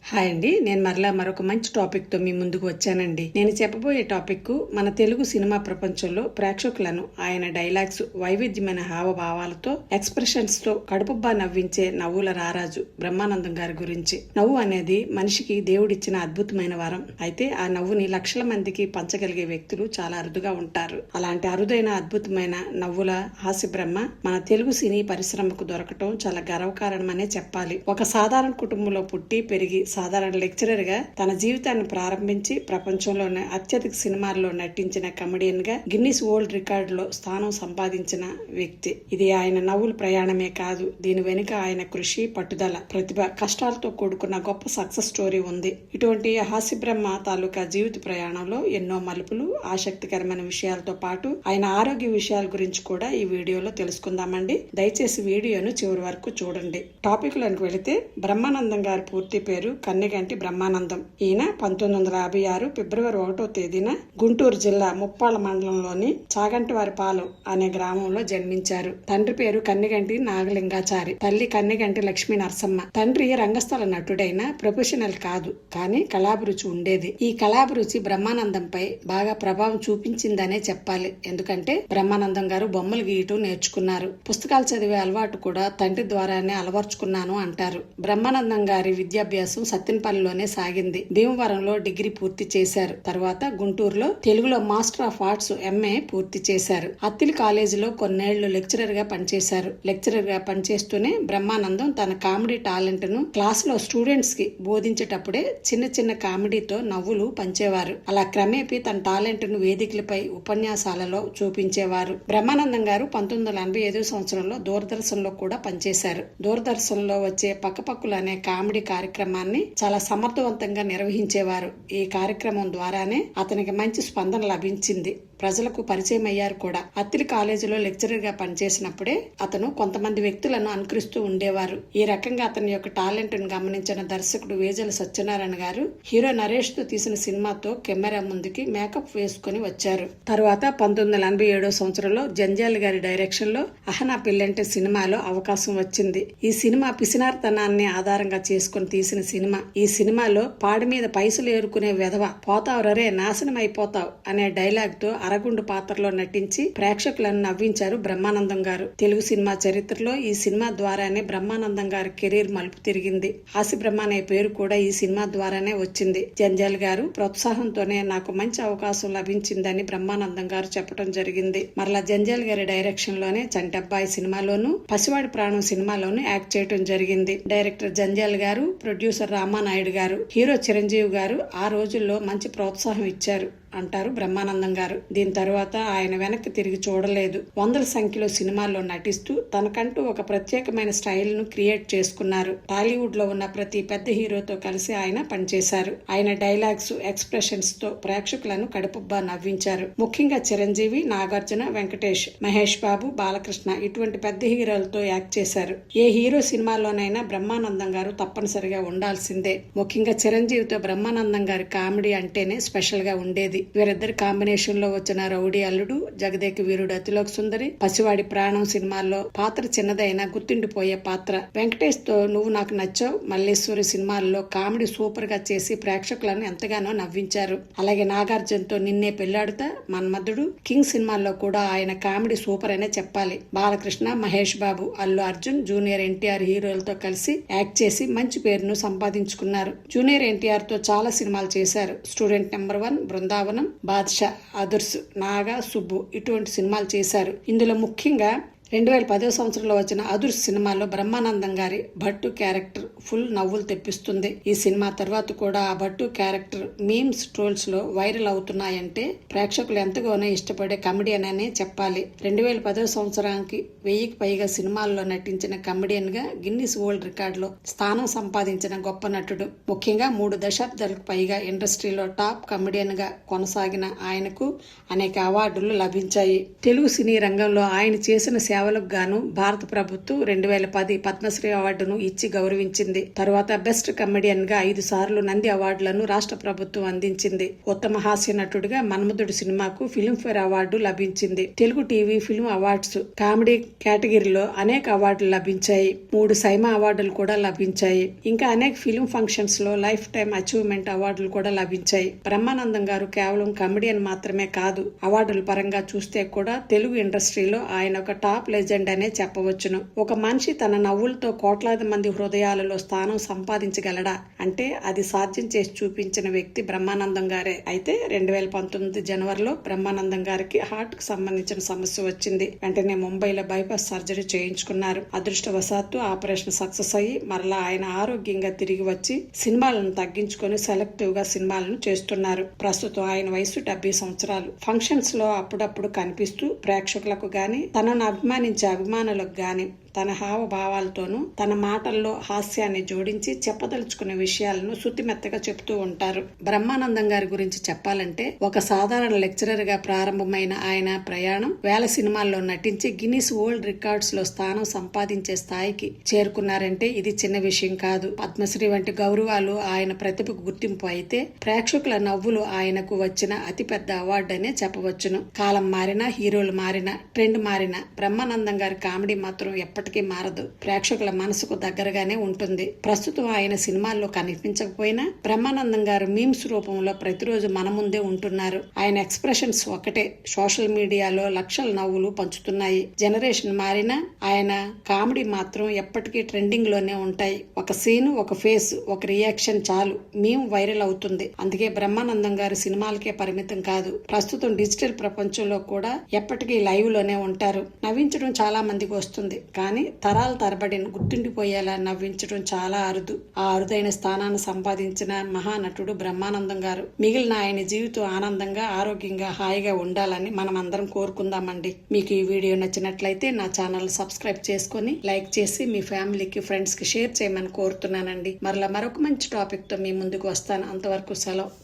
Hi అండి, నేను మరొక మంచి టాపిక్ తో మీ ముందుకు వచ్చానండి. నేను చెప్పబోయే టాపిక్ మన తెలుగు సినిమా ప్రపంచంలో ప్రేక్షకులను ఆయన డైలాగ్స్, వైవిధ్యమైన హావభావాలతో, ఎక్స్ప్రెషన్స్ తో కడుపుబ్బా నవ్వించే నవ్వుల రారాజు బ్రహ్మానందం గారి గురించి. నవ్వు అనేది మనిషికి దేవుడిచ్చిన అద్భుతమైన వరం. అయితే ఆ నవ్వుని లక్షల మందికి పంచగలిగే వ్యక్తులు చాలా అరుదుగా ఉంటారు. అలాంటి అరుదైన అద్భుతమైన నవ్వుల హాస్య బ్రహ్మ మన తెలుగు సినీ పరిశ్రమకు దొరకటం చాలా గర్వకారణమనే చెప్పాలి. ఒక సాధారణ కుటుంబంలో పుట్టి పెరిగి సాధారణ లెక్చరర్ గా తన జీవితాన్ని ప్రారంభించి ప్రపంచంలోనే అత్యధిక సినిమాల్లో నటించిన కమెడియన్ గా గిన్నిస్ వరల్డ్ రికార్డు లో స్థానం సంపాదించిన వ్యక్తి. ఇది ఆయన నవ్వుల ప్రయాణమే కాదు, దీని వెనుక ఆయన కృషి, పట్టుదల, ప్రతిభ, కష్టాలతో కూడుకున్న గొప్ప సక్సెస్ స్టోరీ ఉంది. ఇటువంటి హాస్య బ్రహ్మ తాలూకా జీవిత ప్రయాణంలో ఎన్నో మలుపులు, ఆసక్తికరమైన విషయాలతో పాటు ఆయన ఆరోగ్య విషయాల గురించి కూడా ఈ వీడియోలో తెలుసుకుందామండి. దయచేసి వీడియోను చివరి వరకు చూడండి. టాపిక్ లోకి వెళితే, బ్రహ్మానందం గారి పూర్తి పేరు కన్నెగంటి బ్రహ్మానందం. ఈయన 1956 ఫిబ్రవరి 1వ తేదీన గుంటూరు జిల్లా ముప్పాళ్ళ మండలంలోని చాగంటివారిపాలెం అనే గ్రామంలో జన్మించారు. తండ్రి పేరు కన్నెగంటి నాగలింగాచారి, తల్లి కన్నెగంటి లక్ష్మీ నరసమ్మ. తండ్రి రంగస్థల నటుడైన ప్రొఫెషనల్ కాదు, కానీ కళాభిరుచి ఉండేది. ఈ కళాభిరుచి బ్రహ్మానందంపై బాగా ప్రభావం చూపించిందనే చెప్పాలి. ఎందుకంటే బ్రహ్మానందం గారు బొమ్మలు గీయటం నేర్చుకున్నారు. పుస్తకాలు చదివే అలవాటు కూడా తండ్రి ద్వారానే అలవర్చుకున్నాను అంటారు. బ్రహ్మానందం గారి విద్యాభ్యాసం సత్తెనపల్లిలోనే సాగింది. భీమవరంలో డిగ్రీ పూర్తి చేశారు. తర్వాత గుంటూరులో తెలుగులో మాస్టర్ ఆఫ్ ఆర్ట్స్ ఎంఏ పూర్తి చేశారు. అత్తిలి కాలేజీలో కొన్నేళ్లు లెక్చరర్ గా పనిచేశారు. లెక్చరర్ గా పనిచేస్తూనే బ్రహ్మానందం తన కామెడీ టాలెంట్ ను క్లాస్ లో స్టూడెంట్స్ కి బోధించేటప్పుడే చిన్న చిన్న కామెడీతో నవ్వులు పంచేవారు. అలా క్రమేపీ తన టాలెంట్ ను వేదికలపై, ఉపన్యాసాలలో చూపించేవారు. బ్రహ్మానందం గారు 1985 సంవత్సరంలో దూరదర్శన్ లో కూడా పనిచేశారు. దూరదర్శన్ లో వచ్చే పక్కపక్కులు అనే కామెడీ కార్యక్రమాన్ని చాలా సమర్థవంతంగా నిర్వహించేవారు. ఈ కార్యక్రమం ద్వారానే అతనికి మంచి స్పందన లభించింది. ప్రజలకు పరిచయం అయ్యారు కూడా. అత్తిలి కాలేజీలో లెక్చరర్ గా పనిచేసినప్పుడే అతను కొంతమంది వ్యక్తులను అనుకరిస్తూ ఉండేవారు. ఈ రకంగా అతని యొక్క టాలెంట్ ను గమనించిన దర్శకుడు వేజల సత్యనారాయణ గారు హీరో నరేష్ తో తీసిన సినిమాతో కెమెరా ముందుకి మేకప్ వేసుకుని వచ్చారు. తర్వాత 1987 సంవత్సరంలో జంధ్యాల గారి డైరెక్షన్ లో అహనా పిల్లంటే సినిమాలో అవకాశం వచ్చింది. ఈ సినిమా పిసినార్తనాన్ని ఆధారంగా చేసుకుని తీసిన సినిమా. ఈ సినిమాలో పాడి మీద పైసలు ఏరుకునే వెధవ, పోతావు రరే నాశనం అయిపోతావు అనే డైలాగ్ తో అరగుండు పాత్రలో నటించి ప్రేక్షకులను నవ్వించారు బ్రహ్మానందం గారు. తెలుగు సినిమా చరిత్రలో ఈ సినిమా ద్వారానే బ్రహ్మానందం గారి కెరీర్ మలుపు తిరిగింది. హాస్య బ్రహ్మ అనే పేరు కూడా ఈ సినిమా ద్వారానే వచ్చింది. జంధ్యాల గారు ప్రోత్సాహంతోనే నాకు మంచి అవకాశం లభించిందని బ్రహ్మానందం గారు చెప్పడం జరిగింది. మరలా జంధ్యాల గారి డైరెక్షన్ లోనే చంటబ్బాయి సినిమాలోను, పసివాడి ప్రాణం సినిమాలోను యాక్ట్ చేయడం జరిగింది. డైరెక్టర్ జంధ్యాల గారు, ప్రొడ్యూసర్ రామానాయుడు గారు, హీరో చిరంజీవి గారు ఆ రోజుల్లో మంచి ప్రోత్సాహం ఇచ్చారు అంటారు బ్రహ్మానందం గారు. దీని తర్వాత ఆయన వెనక్కి తిరిగి చూడలేదు. వందల సంఖ్యలో సినిమాల్లో నటిస్తూ తనకంటూ ఒక ప్రత్యేకమైన స్టైల్ ను క్రియేట్ చేసుకున్నారు. టాలీవుడ్ లో ఉన్న ప్రతి పెద్ద హీరోతో కలిసి ఆయన పనిచేశారు. ఆయన డైలాగ్స్, ఎక్స్ప్రెషన్స్ తో ప్రేక్షకులను కడుపుబ్బా నవ్వించారు. ముఖ్యంగా చిరంజీవి, నాగార్జున, వెంకటేష్, మహేష్ బాబు, బాలకృష్ణ ఇటువంటి పెద్ద హీరోలతో యాక్ట్ చేశారు. ఏ హీరో సినిమాలోనైనా బ్రహ్మానందం గారు తప్పనిసరిగా ఉండాల్సిందే. ముఖ్యంగా చిరంజీవితో బ్రహ్మానందం గారి కామెడీ అంటేనే స్పెషల్ గా ఉండేది. వీరిద్దరి కాంబినేషన్ లో వచ్చిన రౌడీ అల్లుడు, జగదేక వీరుడు అతిలోక సుందరి, పసివాడి ప్రాణం సినిమాల్లో పాత్ర చిన్నదైనా గుర్తుండిపోయే పాత్ర, వెంకటేష్ తో నువ్వు నాకు నచ్చావు, మల్లేశ్వరి సినిమాల్లో కామెడీ సూపర్ గా చేసి ప్రేక్షకులను ఎంతగానో నవ్వించారు. అలాగే నాగార్జునతో నిన్నే పెళ్లాడుతా, మన్మధుడు, కింగ్ సినిమాల్లో కూడా ఆయన కామెడీ సూపర్ అనే చెప్పాలి. బాలకృష్ణ, మహేష్ బాబు, అల్లు అర్జున్, జూనియర్ ఎన్టీఆర్ హీరోలతో కలిసి యాక్ట్ చేసి మంచి పేరును సంపాదించుకున్నారు. జూనియర్ ఎన్టీఆర్ తో చాలా సినిమాలు చేశారు. స్టూడెంట్ నెంబర్ 1, బృందావనం, బాద్షా, అదుర్స్, నాగా, సుబ్బు ఇటువంటి సినిమాలు చేశారు. ఇందులో ముఖ్యంగా 2010 సంవత్సరంలో వచ్చిన అదుర్స్ సినిమాలో బ్రహ్మానందం గారి భట్టు క్యారెక్టర్ ఫుల్ నవ్వులు తెప్పిస్తుంది. ఈ సినిమా తర్వాత కూడా ఆ భట్టు క్యారెక్టర్ మీమ్స్, ట్రోల్స్ లో వైరల్ అవుతున్నాయంటే ప్రేక్షకులు ఎంతగానో ఇష్టపడే కమెడియన్ అనే చెప్పాలి. 2010 సంవత్సరానికి 1000కి పైగా సినిమాల్లో నటించిన కమెడియన్ గా గిన్నిస్ వరల్డ్ రికార్డు లో స్థానం సంపాదించిన గొప్ప నటుడు. ముఖ్యంగా 3 దశాబ్దాలకు పైగా ఇండస్ట్రీలో టాప్ కమెడియన్ గా కొనసాగిన ఆయనకు అనేక అవార్డులు లభించాయి. తెలుగు సినీ రంగంలో ఆయన చేసిన సేవలకు గాను భారత ప్రభుత్వం 2010 పద్మశ్రీ అవార్డును ఇచ్చి గౌరవించింది. తరువాత బెస్ట్ కమెడియన్ గా 5 సార్లు నంది అవార్డులను రాష్ట్ర ప్రభుత్వం అందించింది. ఉత్తమ హాస్య నటుడిగా మన్మధుడు సినిమాకు ఫిల్మ్ఫేర్ అవార్డు లభించింది. Telugu TV film awards comedy కేటగిరీలో అనేక అవార్డులు లభించాయి. 3 సైమా అవార్డులు కూడా లభించాయి. ఇంకా అనేక ఫిల్మ్ ఫంక్షన్స్ లో లైఫ్ టైమ్ అచీవ్మెంట్ అవార్డులు కూడా లభించాయి. బ్రహ్మానందం గారు కేవలం కమెడియన్ మాత్రమే కాదు, అవార్డుల పరంగా చూస్తే కూడా తెలుగు ఇండస్ట్రీలో ఆయన ఒక టాప్ లెజెండ్ అనే చెప్పవచ్చును. ఒక మనిషి తన నవ్వులతో కోట్లాది మంది హృదయాలలో స్థానం సంపాదించగలడా అంటే అది సాధ్యం చేసి చూపించిన వ్యక్తి బ్రహ్మానందం గారే. అయితే 2019 జనవరిలో బ్రహ్మానందం గారికి హార్ట్ కు సంబంధించిన సమస్య వచ్చింది. వెంటనే ముంబైలో బైపాస్ సర్జరీ చేయించుకున్నారు. అదృష్టవశాత్తు ఆపరేషన్ సక్సెస్ అయ్యి మరలా ఆయన ఆరోగ్యంగా తిరిగి వచ్చి సినిమాలను తగ్గించుకొని సెలెక్టివ్ గా సినిమాలను చేస్తున్నారు. ప్రస్తుతం ఆయన వయసు 70 సంవత్సరాలు. ఫంక్షన్స్ లో అప్పుడప్పుడు కనిపిస్తూ ప్రేక్షకులకు గాని తనను అభిమానించే అభిమానులకు గాని తన హావభావాలతోనూ తన మాటల్లో హాస్యాన్ని జోడించి చెప్పదలుచుకునే విషయాలను శుతిమెత్తగా చెప్తూ ఉంటారు. బ్రహ్మానందం గారి గురించి చెప్పాలంటే ఒక సాధారణ లెక్చరర్ గా ప్రారంభమైన ఆయన ప్రయాణం వేల సినిమాల్లో నటించి గిన్నిస్ వరల్డ్ రికార్డ్స్ లో స్థానం సంపాదించే స్థాయికి చేరుకున్నారంటే ఇది చిన్న విషయం కాదు. పద్మశ్రీ వంటి గౌరవాలు ఆయన ప్రతిభకు గుర్తింపు అయితే ప్రేక్షకుల నవ్వులు ఆయనకు వచ్చిన అతిపెద్ద అవార్డు అనే చెప్పవచ్చును. కాలం మారినా, హీరోలు మారినా, ట్రెండ్ మారినా బ్రహ్మానందం గారి కామెడీ మాత్రం ఎప్పటికీ మారదు. ప్రేక్షకుల మనసుకు దగ్గరగానే ఉంటుంది. ప్రస్తుతం ఆయన సినిమాల్లో కనిపించకపోయినా బ్రహ్మానందం గారు మీమ్స్ రూపంలో ప్రతిరోజు మన ముందే ఉంటున్నారు. ఆయన ఎక్స్ప్రెషన్స్ ఒకటే సోషల్ మీడియాలో లక్షల నవ్వులు పంచుతున్నాయి. జనరేషన్ మారినా ఆయన కామెడీ మాత్రం ఎప్పటికీ ట్రెండింగ్ లోనే ఉంటాయి. ఒక సీన్, ఒక ఫేస్, ఒక రియాక్షన్ చాలు మీమ్ వైరల్ అవుతుంది. అందుకే బ్రహ్మానందం గారు సినిమాలకే పరిమితం కాదు, ప్రస్తుతం డిజిటల్ ప్రపంచంలో కూడా ఎప్పటికీ లైవ్ లోనే ఉంటారు. నవ్వించడం చాలా మందికి వస్తుంది, కానీ తరాల తరబడి గుర్తుండిపోయేలా నవ్వించడం చాలా అరుదు. ఆ అరుదైన స్థానాన్ని సంపాదించిన మహానటుడు బ్రహ్మానందం గారు. మిగిలిన ఆయన జీవితం ఆనందంగా, ఆరోగ్యంగా, హాయిగా ఉండాలని మనం అందరం కోరుకుందామండి. మీకు ఈ వీడియో నచ్చినట్లయితే నా ఛానల్ సబ్స్క్రైబ్ చేసుకుని లైక్ చేసి మీ ఫ్యామిలీకి, ఫ్రెండ్స్ కి షేర్ చేయమని కోరుతున్నానండి. మరలా మరొక మంచి టాపిక్ తో మీ ముందుకు వస్తాను. అంతవరకు సెలవు.